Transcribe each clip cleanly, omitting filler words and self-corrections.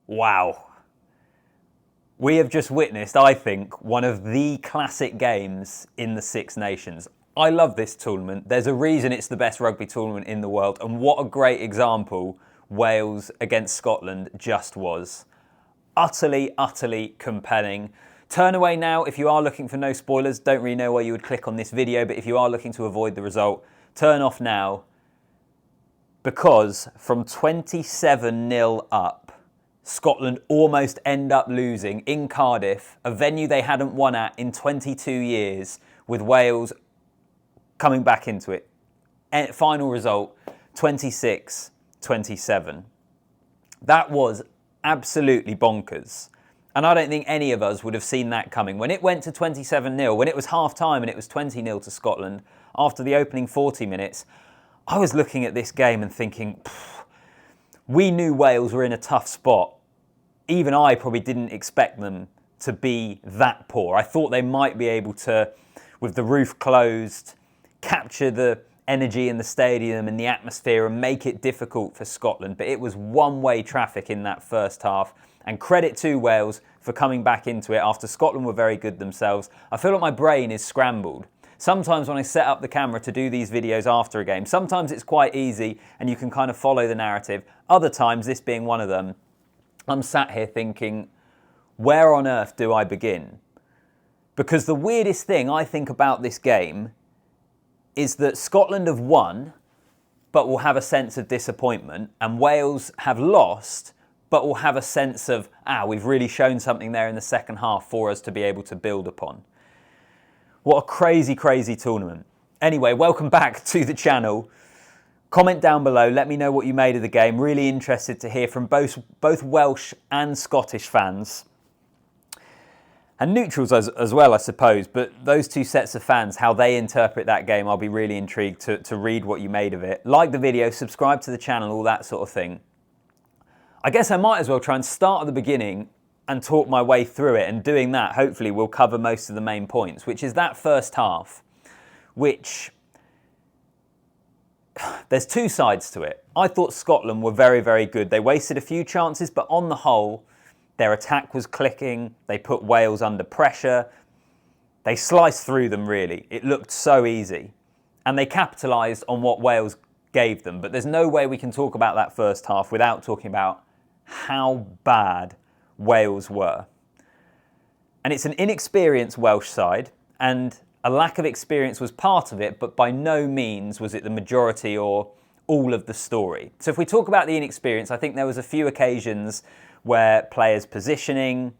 Wow. We have just witnessed, I think, one of the classic games in the Six Nations. I love this tournament. There's a reason it's the best rugby tournament in the world, and what a great example Wales against Scotland just was. Utterly, utterly compelling. Turn away now if you are looking for no spoilers. Don't really know why you would click on this video, but if you are looking to avoid the result, turn off now, because from 27-0 up, Scotland almost end up losing in Cardiff, a venue they hadn't won at in 22 years, with Wales coming back into it. Final result, 26-27. That was absolutely bonkers. And I don't think any of us would have seen that coming. When it went to 27-0, when it was half-time and it was 20-0 to Scotland, after the opening 40 minutes, I was looking at this game and thinking, we knew Wales were in a tough spot. Even I probably didn't expect them to be that poor. I thought they might be able to, with the roof closed, capture the energy in the stadium and the atmosphere and make it difficult for Scotland. But it was one-way traffic in that first half. And credit to Wales for coming back into it after Scotland were very good themselves. I feel like my brain is scrambled. Sometimes when I set up the camera to do these videos after a game, sometimes it's quite easy and you can kind of follow the narrative. Other times, this being one of them, I'm sat here thinking, where on earth do I begin? Because the weirdest thing I think about this game is that Scotland have won, but will have a sense of disappointment, and Wales have lost, but will have a sense of, we've really shown something there in the second half for us to be able to build upon. What a crazy, crazy tournament. Anyway, welcome back to the channel. Comment down below, let me know what you made of the game. Really interested to hear from both Welsh and Scottish fans. And neutrals as well, I suppose. But those two sets of fans, how they interpret that game, I'll be really intrigued to read what you made of it. Like the video, subscribe to the channel, all that sort of thing. I guess I might as well try and start at the beginning and talk my way through it. And doing that, hopefully, we'll cover most of the main points, which is that first half, which... There's two sides to it. I thought Scotland were very, very good. They wasted a few chances, but on the whole, their attack was clicking. They put Wales under pressure. They sliced through them, really. It looked so easy. And they capitalised on what Wales gave them. But there's no way we can talk about that first half without talking about how bad Wales were. And it's an inexperienced Welsh side, and a lack of experience was part of it, but by no means was it the majority or all of the story. So if we talk about the inexperience, I think there was a few occasions where players' positioning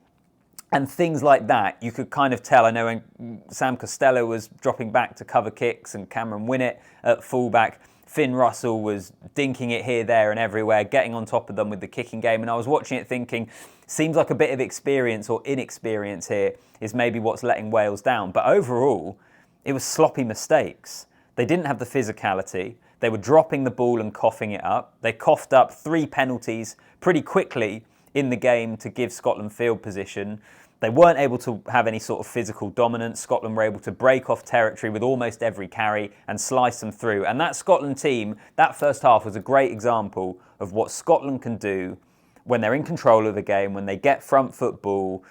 and things like that, you could kind of tell. I know when Sam Costello was dropping back to cover kicks and Cameron Winnett at fullback, Finn Russell was dinking it here, there and everywhere, getting on top of them with the kicking game. And I was watching it thinking, seems like a bit of experience or inexperience here is maybe what's letting Wales down. But overall, it was sloppy mistakes. They didn't have the physicality. They were dropping the ball and coughing it up. They coughed up 3 penalties pretty quickly in the game to give Scotland field position. They weren't able to have any sort of physical dominance. Scotland were able to break off territory with almost every carry and slice them through. And that Scotland team, that first half was a great example of what Scotland can do when they're in control of the game, when they get front football.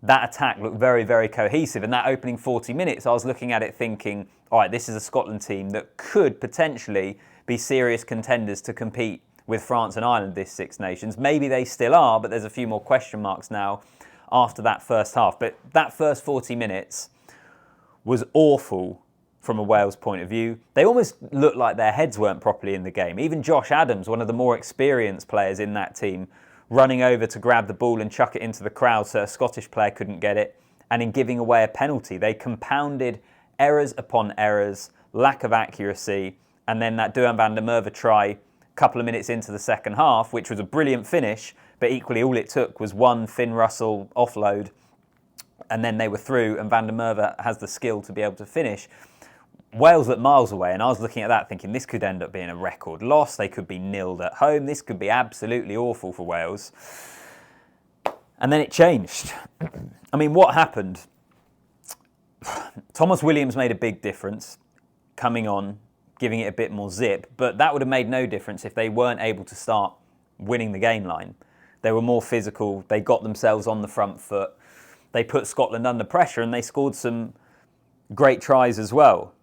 That attack looked very, very cohesive. And that opening 40 minutes, I was looking at it thinking, all right, this is a Scotland team that could potentially be serious contenders to compete with France and Ireland this Six Nations. Maybe they still are, but there's a few more question marks now after that first half. But that first 40 minutes was awful from a Wales point of view. They almost looked like their heads weren't properly in the game. Even Josh Adams, one of the more experienced players in that team, running over to grab the ball and chuck it into the crowd so a Scottish player couldn't get it, and in giving away a penalty. They compounded errors upon errors, lack of accuracy, and then that Duhan van der Merwe try a couple of minutes into the second half, which was a brilliant finish, but equally all it took was one Finn Russell offload, and then they were through, and van der Merwe has the skill to be able to finish. Wales looked miles away, and I was looking at that thinking this could end up being a record loss. They could be nilled at home. This could be absolutely awful for Wales. And then it changed. I mean, what happened? Thomas Williams made a big difference coming on, giving it a bit more zip, but that would have made no difference if they weren't able to start winning the game line. They were more physical. They got themselves on the front foot. They put Scotland under pressure and they scored some great tries as well.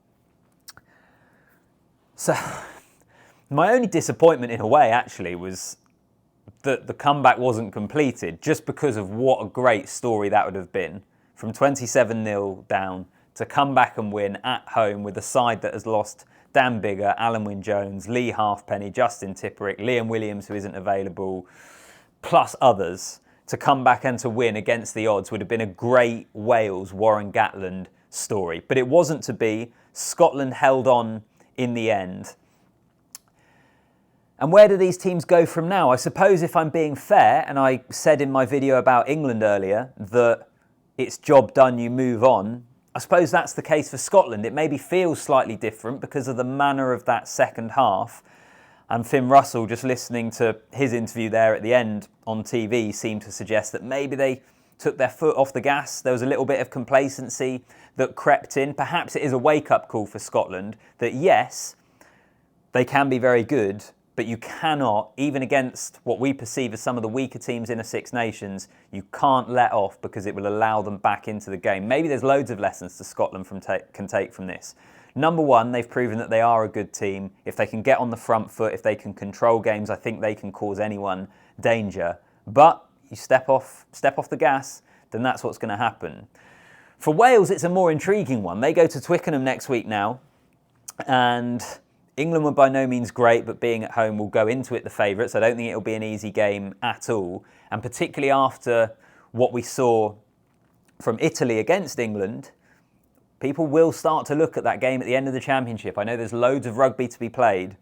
So my only disappointment in a way actually was that the comeback wasn't completed, just because of what a great story that would have been. From 27-0 down to come back and win at home with a side that has lost Dan Biggar, Alan Wynne-Jones, Lee Halfpenny, Justin Tipperick, Liam Williams, who isn't available, plus others. To come back and to win against the odds would have been a great Wales-Warren Gatland story. But it wasn't to be. Scotland held on in the end. And where do these teams go from now? I suppose if I'm being fair, and I said in my video about England earlier that it's job done, you move on, I suppose that's the case for Scotland. It maybe feels slightly different because of the manner of that second half. And Finn Russell, just listening to his interview there at the end on TV, seemed to suggest that maybe they took their foot off the gas. There was a little bit of complacency that crept in. Perhaps it is a wake-up call for Scotland that yes, they can be very good, but you cannot, even against what we perceive as some of the weaker teams in a Six Nations, you can't let off because it will allow them back into the game. Maybe there's loads of lessons to Scotland can take from this. Number one, they've proven that they are a good team. If they can get on the front foot, if they can control games, I think they can cause anyone danger. But you step off the gas, then that's what's going to happen. For Wales, it's a more intriguing one. They go to Twickenham next week now, and England were by no means great, but being at home will go into it the favourites. I don't think it'll be an easy game at all. And particularly after what we saw from Italy against England, people will start to look at that game at the end of the championship. I know there's loads of rugby to be played,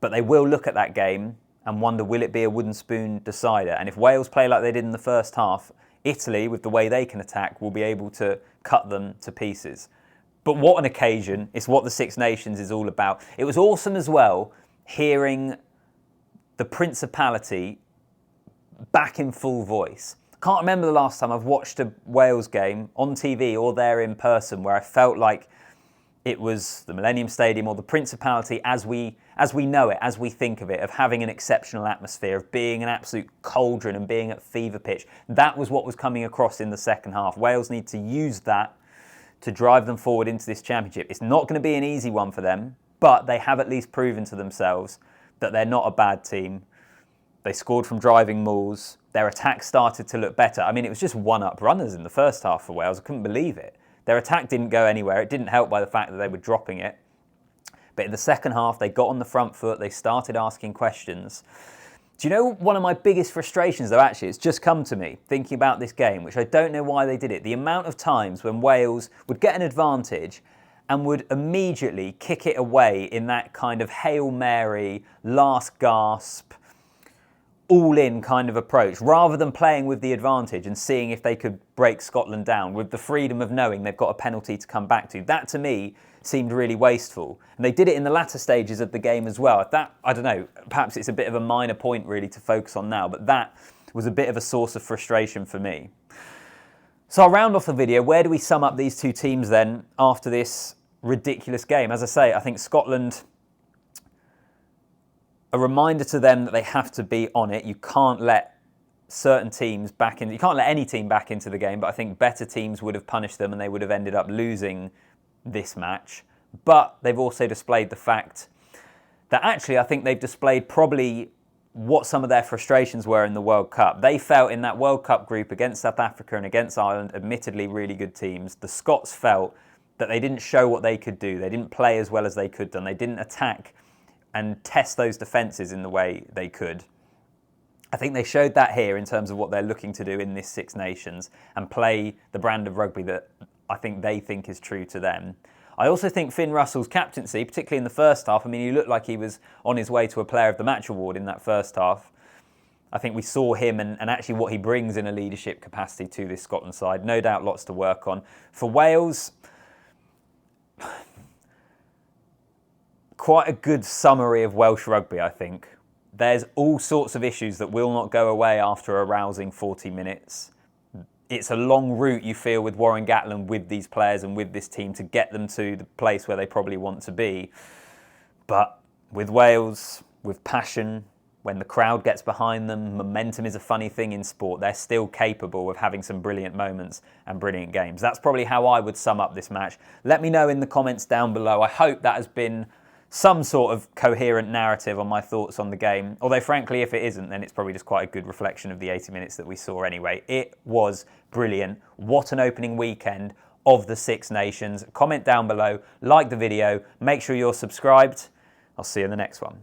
but they will look at that game and wonder, will it be a wooden spoon decider? And if Wales play like they did in the first half, Italy, with the way they can attack, will be able to cut them to pieces. But what an occasion. It's what the Six Nations is all about. It was awesome as well hearing the Principality back in full voice. Can't remember the last time I've watched a Wales game on TV or there in person where I felt like it was the Millennium Stadium or the Principality as we know it, as we think of it, of having an exceptional atmosphere, of being an absolute cauldron and being at fever pitch. That was what was coming across in the second half. Wales need to use that to drive them forward into this championship. It's not going to be an easy one for them, but they have at least proven to themselves that they're not a bad team. They scored from driving mauls. Their attack started to look better. I mean, it was just one-up runners in the first half for Wales. I couldn't believe it. Their attack didn't go anywhere. It didn't help by the fact that they were dropping it. But in the second half, they got on the front foot. They started asking questions. Do you know one of my biggest frustrations, though, actually, it's just come to me, thinking about this game, which I don't know why they did it. The amount of times when Wales would get an advantage and would immediately kick it away in that kind of Hail Mary, last gasp, all-in kind of approach, rather than playing with the advantage and seeing if they could break Scotland down with the freedom of knowing they've got a penalty to come back to. That, to me, seemed really wasteful. And they did it in the latter stages of the game as well. That, I don't know, perhaps it's a bit of a minor point really to focus on now, but that was a bit of a source of frustration for me. So I'll round off the video. Where do we sum up these two teams then after this ridiculous game? As I say, I think Scotland, a reminder to them that they have to be on it. You can't let certain teams back in. You can't let any team back into the game, but I think better teams would have punished them and they would have ended up losing this match. But they've also displayed the fact that actually I think they've displayed probably what some of their frustrations were in the World Cup. They felt in that World Cup group against South Africa and against Ireland, admittedly really good teams. The Scots felt that they didn't show what they could do. They didn't play as well as they could have done. They didn't attack and test those defences in the way they could. I think they showed that here in terms of what they're looking to do in this Six Nations and play the brand of rugby that I think they think is true to them. I also think Finn Russell's captaincy, particularly in the first half, I mean, he looked like he was on his way to a Player of the Match award in that first half. I think we saw him and actually what he brings in a leadership capacity to this Scotland side. No doubt lots to work on. For Wales, quite a good summary of Welsh rugby, I think. There's all sorts of issues that will not go away after a rousing 40 minutes. It's a long route, you feel, with Warren Gatland, with these players and with this team to get them to the place where they probably want to be. But with Wales, with passion, when the crowd gets behind them, momentum is a funny thing in sport. They're still capable of having some brilliant moments and brilliant games. That's probably how I would sum up this match. Let me know in the comments down below. I hope that has been some sort of coherent narrative on my thoughts on the game. Although frankly, if it isn't, then it's probably just quite a good reflection of the 80 minutes that we saw anyway. It was brilliant. What an opening weekend of the Six Nations. Comment down below, like the video, make sure you're subscribed. I'll see you in the next one.